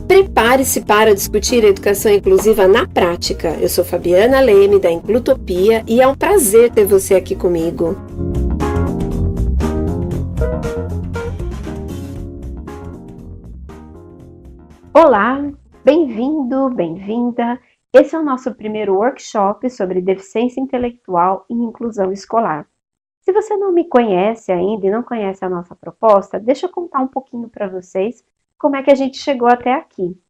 Prepare-se para discutir a educação inclusiva na prática. Eu sou Fabiana Leme, da Inclutopia, e é um prazer ter você aqui comigo. Olá, bem-vindo, bem-vinda. Esse é o nosso primeiro workshop sobre deficiência intelectual e inclusão escolar. Se você não me conhece ainda e não conhece a nossa proposta, deixa eu contar um pouquinho para vocês como é que a gente chegou até aqui.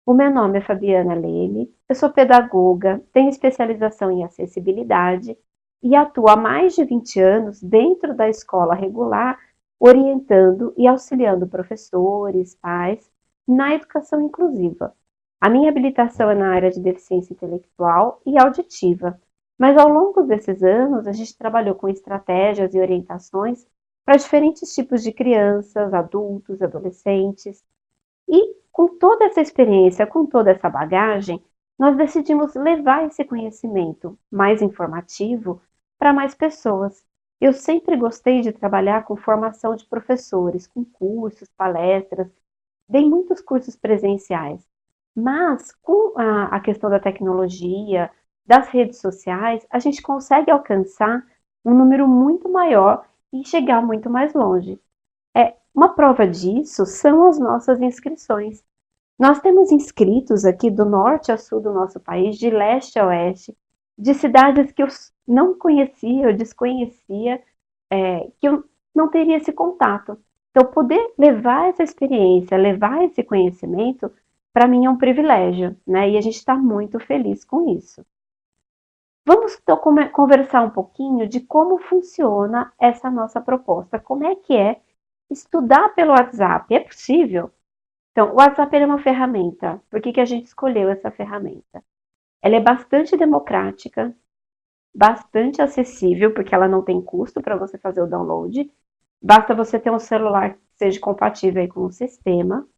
O meu nome é Fabiana Leme, eu sou pedagoga, tenho especialização em acessibilidade e atuo há mais de 20 anos dentro da escola regular, orientando e auxiliando professores, pais, na educação inclusiva. A minha habilitação é na área de deficiência intelectual e auditiva, mas ao longo desses anos a gente trabalhou com estratégias e orientações para diferentes tipos de crianças, adultos, adolescentes. E com toda essa experiência, com toda essa bagagem, nós decidimos levar esse conhecimento mais informativo para mais pessoas. Eu sempre gostei de trabalhar com formação de professores, com cursos, palestras, dei muitos cursos presenciais. Mas com a questão da tecnologia, das redes sociais, a gente consegue alcançar um número muito maior e chegar muito mais longe. Uma prova disso são as nossas inscrições. Nós temos inscritos aqui do norte a sul do nosso país, de leste a oeste, de cidades que eu não conhecia, eu desconhecia, que eu não teria esse contato. Então, poder levar essa experiência, levar esse conhecimento, para mim é um privilégio, né? E a gente está muito feliz com isso. Vamos então conversar um pouquinho de como funciona essa nossa proposta, como é que é estudar pelo WhatsApp. É possível? Então, o WhatsApp é uma ferramenta. Por que a gente escolheu essa ferramenta? Ela é bastante democrática, bastante acessível, porque ela não tem custo para você fazer o download. Basta você ter um celular que seja compatível aí com o sistema.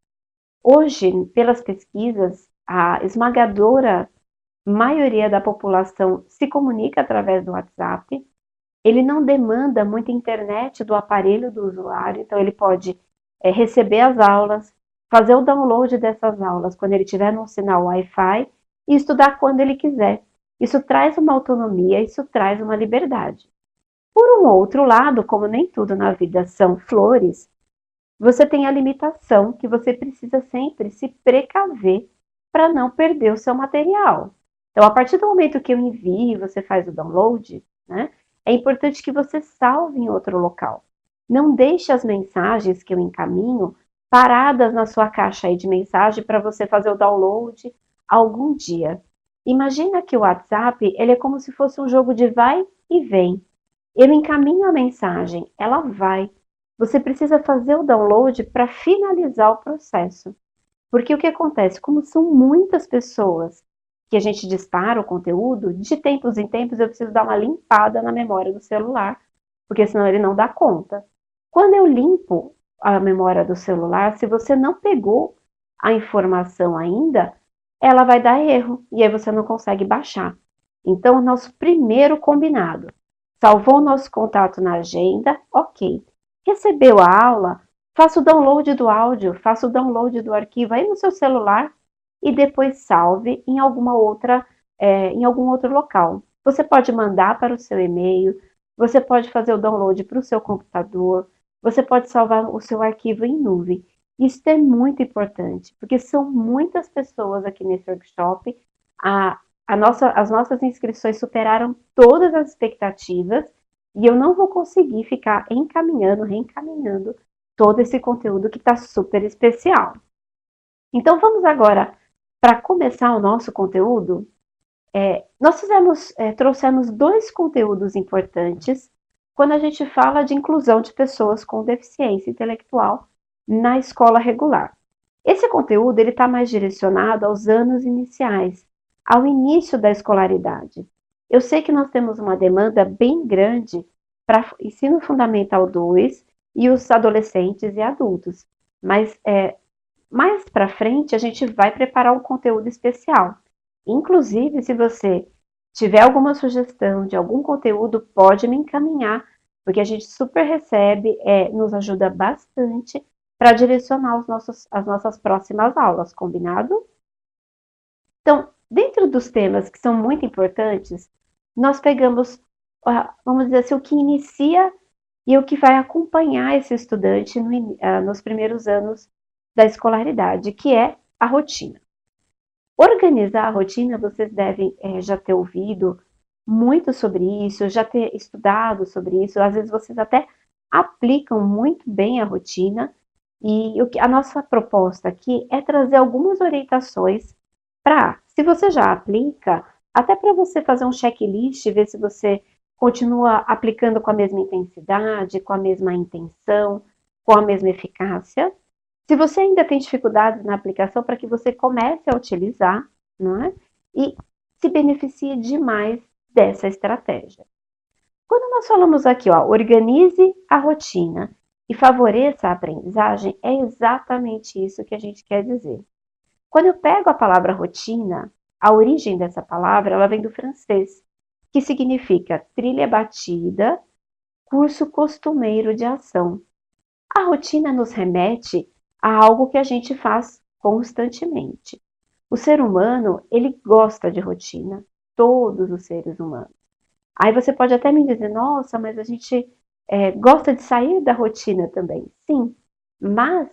Hoje, pelas pesquisas, a esmagadora maioria da população se comunica através do WhatsApp. Ele não demanda muita internet do aparelho do usuário, então ele pode receber as aulas, fazer o download dessas aulas quando ele tiver num sinal Wi-Fi e estudar quando ele quiser. Isso traz uma autonomia, isso traz uma liberdade. Por um outro lado, como nem tudo na vida são flores, você tem a limitação que você precisa sempre se precaver para não perder o seu material. Então, a partir do momento que eu envio, você faz o download, né? É importante que você salve em outro local. Não deixe as mensagens que eu encaminho paradas na sua caixa aí de mensagem para você fazer o download algum dia. Imagina que o WhatsApp, ele é como se fosse um jogo de vai e vem. Eu encaminho a mensagem, ela vai. Você precisa fazer o download para finalizar o processo. Porque o que acontece? Como são muitas pessoas que a gente dispara o conteúdo, de tempos em tempos eu preciso dar uma limpada na memória do celular, porque senão ele não dá conta. Quando eu limpo a memória do celular, se você não pegou a informação ainda, ela vai dar erro, e aí você não consegue baixar. Então, o nosso primeiro combinado, salvou o nosso contato na agenda, ok. Recebeu a aula, faça o download do áudio, faça o download do arquivo aí no seu celular, e depois salve em algum outro local. Você pode mandar para o seu e-mail, você pode fazer o download para o seu computador, você pode salvar o seu arquivo em nuvem. Isso é muito importante, porque são muitas pessoas aqui nesse workshop. As nossas inscrições superaram todas as expectativas e eu não vou conseguir ficar reencaminhando todo esse conteúdo que está super especial. Então vamos agora, para começar o nosso conteúdo, nós trouxemos dois conteúdos importantes quando a gente fala de inclusão de pessoas com deficiência intelectual na escola regular. Esse conteúdo está mais direcionado aos anos iniciais, ao início da escolaridade. Eu sei que nós temos uma demanda bem grande para ensino fundamental 2 e os adolescentes e adultos, mas mais para frente a gente vai preparar um conteúdo especial. Inclusive, se você tiver alguma sugestão de algum conteúdo, pode me encaminhar, porque a gente super recebe, nos ajuda bastante para direcionar as nossas próximas aulas, combinado? Então, dentro dos temas que são muito importantes, nós pegamos, vamos dizer assim, o que inicia e o que vai acompanhar esse estudante nos primeiros anos da escolaridade, que é a rotina. Organizar a rotina, vocês devem já ter ouvido muito sobre isso, já ter estudado sobre isso, às vezes vocês até aplicam muito bem a rotina, e a nossa proposta aqui é trazer algumas orientações para, se você já aplica, até para você fazer um checklist, ver se você continua aplicando com a mesma intensidade, com a mesma intenção, com a mesma eficácia. Se você ainda tem dificuldades na aplicação, para que você comece a utilizar, não é? E se beneficie demais dessa estratégia. Quando nós falamos aqui, ó, organize a rotina e favoreça a aprendizagem, é exatamente isso que a gente quer dizer. Quando eu pego a palavra rotina, a origem dessa palavra, ela vem do francês, que significa trilha batida, curso costumeiro de ação. A rotina nos remete a algo que a gente faz constantemente. O ser humano, ele gosta de rotina, todos os seres humanos. Aí você pode até me dizer, nossa, mas a gente gosta de sair da rotina também. Sim, mas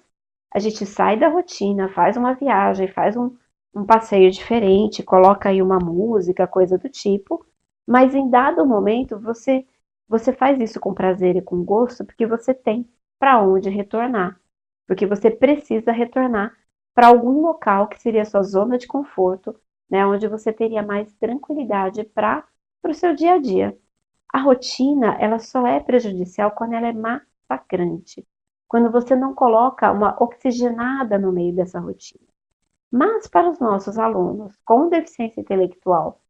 a gente sai da rotina, faz uma viagem, faz um passeio diferente, coloca aí uma música, coisa do tipo, mas em dado momento você faz isso com prazer e com gosto, porque você tem para onde retornar, porque você precisa retornar para algum local que seria a sua zona de conforto, né, onde você teria mais tranquilidade para o seu dia a dia. A rotina, ela só é prejudicial quando ela é massacrante, quando você não coloca uma oxigenada no meio dessa rotina. Mas para os nossos alunos com deficiência intelectual,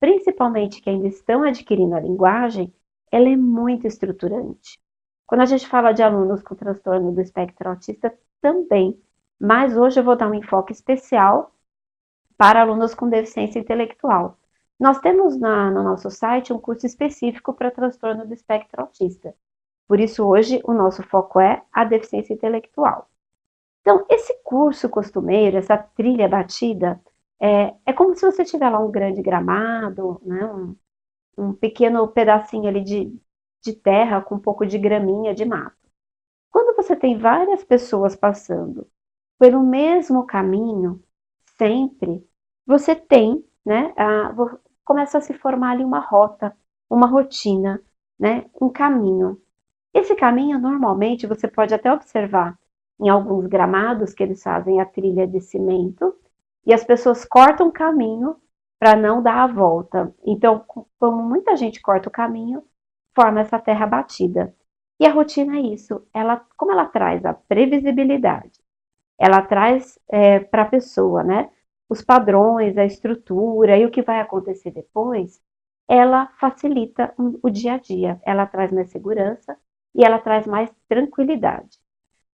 principalmente que ainda estão adquirindo a linguagem, ela é muito estruturante. Quando a gente fala de alunos com transtorno do espectro autista, também. Mas hoje eu vou dar um enfoque especial para alunos com deficiência intelectual. Nós temos no nosso site um curso específico para transtorno do espectro autista. Por isso, hoje, o nosso foco é a deficiência intelectual. Então, esse curso costumeiro, essa trilha batida, é como se você tiver lá um grande gramado, né, um pequeno pedacinho ali de terra com um pouco de graminha, de mato. Quando você tem várias pessoas passando pelo mesmo caminho, sempre, você tem, né, começa a se formar ali uma rota, uma rotina, né, um caminho. Esse caminho, normalmente, você pode até observar em alguns gramados que eles fazem a trilha de cimento, e as pessoas cortam o caminho para não dar a volta. Então, como muita gente corta o caminho, forma essa terra batida. E a rotina é isso, como ela traz a previsibilidade, ela traz para a pessoa, né, os padrões, a estrutura e o que vai acontecer depois, ela facilita o dia a dia, ela traz mais segurança e ela traz mais tranquilidade.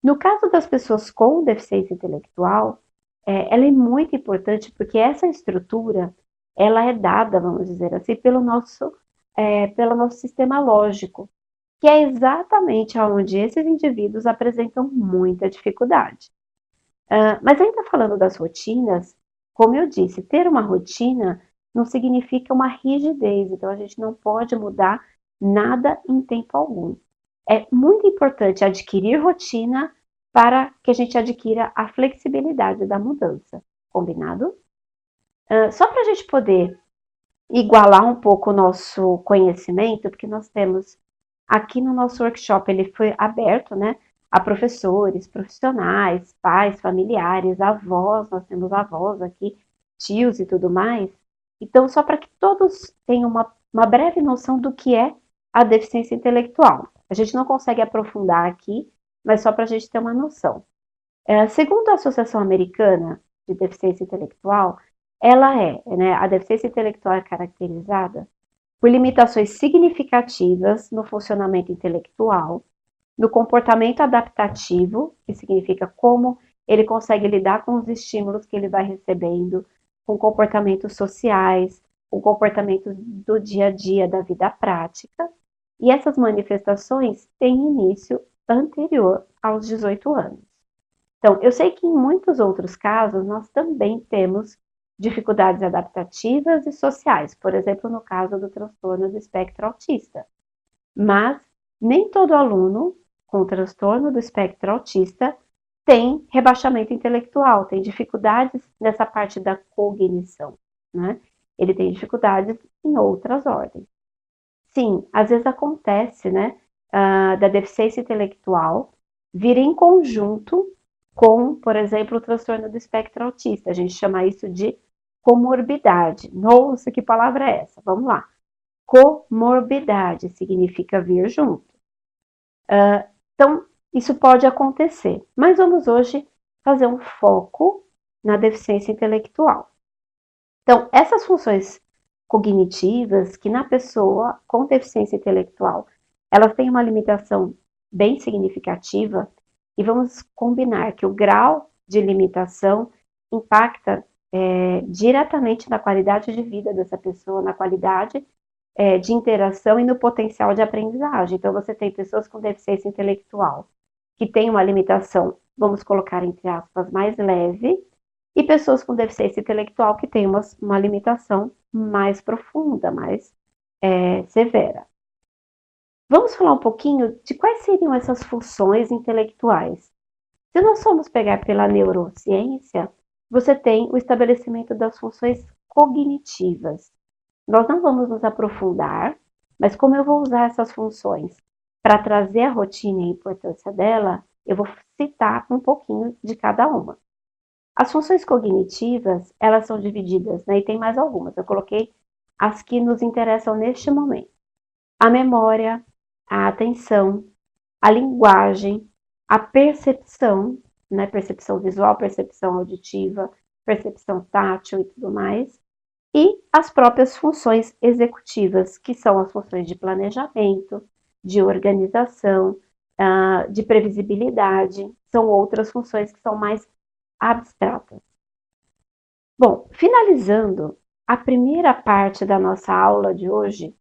No caso das pessoas com deficiência intelectual, ela é muito importante porque essa estrutura, ela é dada, vamos dizer assim, pelo nosso sistema lógico, que é exatamente onde esses indivíduos apresentam muita dificuldade. Mas ainda falando das rotinas, como eu disse, ter uma rotina não significa uma rigidez, então a gente não pode mudar nada em tempo algum. É muito importante adquirir rotina para que a gente adquira a flexibilidade da mudança, combinado? Só para a gente poder igualar um pouco o nosso conhecimento, porque nós temos aqui no nosso workshop, ele foi aberto, né, a professores, profissionais, pais, familiares, avós, nós temos avós aqui, tios e tudo mais. Então, só para que todos tenham uma breve noção do que é a deficiência intelectual. A gente não consegue aprofundar aqui, mas só para a gente ter uma noção. Segundo a Associação Americana de Deficiência Intelectual, né, a deficiência intelectual é caracterizada por limitações significativas no funcionamento intelectual, no comportamento adaptativo, que significa como ele consegue lidar com os estímulos que ele vai recebendo, com comportamentos sociais, com comportamentos do dia a dia, da vida prática, e essas manifestações têm início anterior aos 18 anos. Então, eu sei que em muitos outros casos nós também temos dificuldades adaptativas e sociais, por exemplo, no caso do transtorno do espectro autista. Mas nem todo aluno com transtorno do espectro autista tem rebaixamento intelectual, tem dificuldades nessa parte da cognição, né? Ele tem dificuldades em outras ordens. Sim, às vezes acontece, né, da deficiência intelectual vir em conjunto com, por exemplo, o transtorno do espectro autista. A gente chama isso de comorbidade. Nossa, que palavra é essa? Vamos lá. Comorbidade significa vir junto. Então, isso pode acontecer, mas vamos hoje fazer um foco na deficiência intelectual. Então, essas funções cognitivas que na pessoa com deficiência intelectual, elas têm uma limitação bem significativa, e vamos combinar que o grau de limitação impacta diretamente na qualidade de vida dessa pessoa, na qualidade de interação e no potencial de aprendizagem. Então, você tem pessoas com deficiência intelectual que têm uma limitação, vamos colocar entre aspas, mais leve, e pessoas com deficiência intelectual que têm uma limitação mais profunda, mais severa. Vamos falar um pouquinho de quais seriam essas funções intelectuais. Se nós formos pegar pela neurociência, você tem o estabelecimento das funções cognitivas. Nós não vamos nos aprofundar, mas como eu vou usar essas funções para trazer a rotina e a importância dela, eu vou citar um pouquinho de cada uma. As funções cognitivas, elas são divididas, né, e tem mais algumas, eu coloquei as que nos interessam neste momento. A memória, a atenção, a linguagem, a percepção, né, percepção visual, percepção auditiva, percepção tátil e tudo mais, e as próprias funções executivas, que são as funções de planejamento, de organização, de previsibilidade, são outras funções que são mais abstratas. Bom, finalizando a primeira parte da nossa aula de hoje,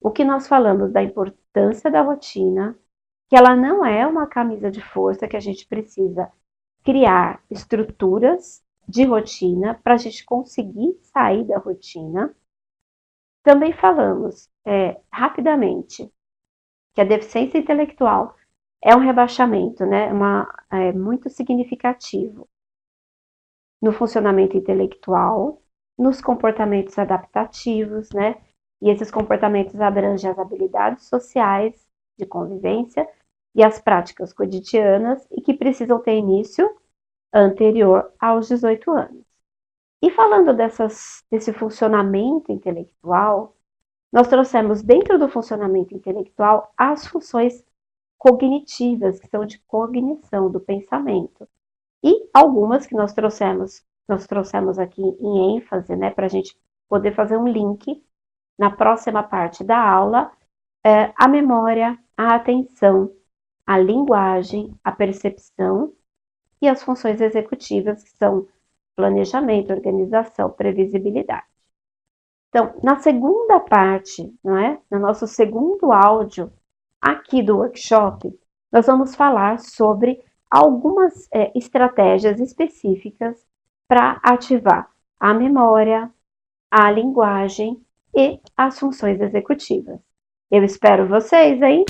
o que nós falamos da importância da rotina, que ela não é uma camisa de força, que a gente precisa criar estruturas de rotina para a gente conseguir sair da rotina. Também falamos rapidamente que a deficiência intelectual é um rebaixamento, né, muito significativo no funcionamento intelectual, nos comportamentos adaptativos, né? E esses comportamentos abrangem as habilidades sociais de convivência e as práticas cotidianas e que precisam ter início anterior aos 18 anos. E falando desse funcionamento intelectual, nós trouxemos dentro do funcionamento intelectual as funções cognitivas, que são de cognição do pensamento. E algumas que nós trouxemos aqui em ênfase, né, para a gente poder fazer um link na próxima parte da aula, a memória, a atenção, a linguagem, a percepção e as funções executivas, que são planejamento, organização, previsibilidade. Então, na segunda parte, não é? No nosso segundo áudio aqui do workshop, nós vamos falar sobre algumas estratégias específicas para ativar a memória, a linguagem e as funções executivas. Eu espero vocês, hein?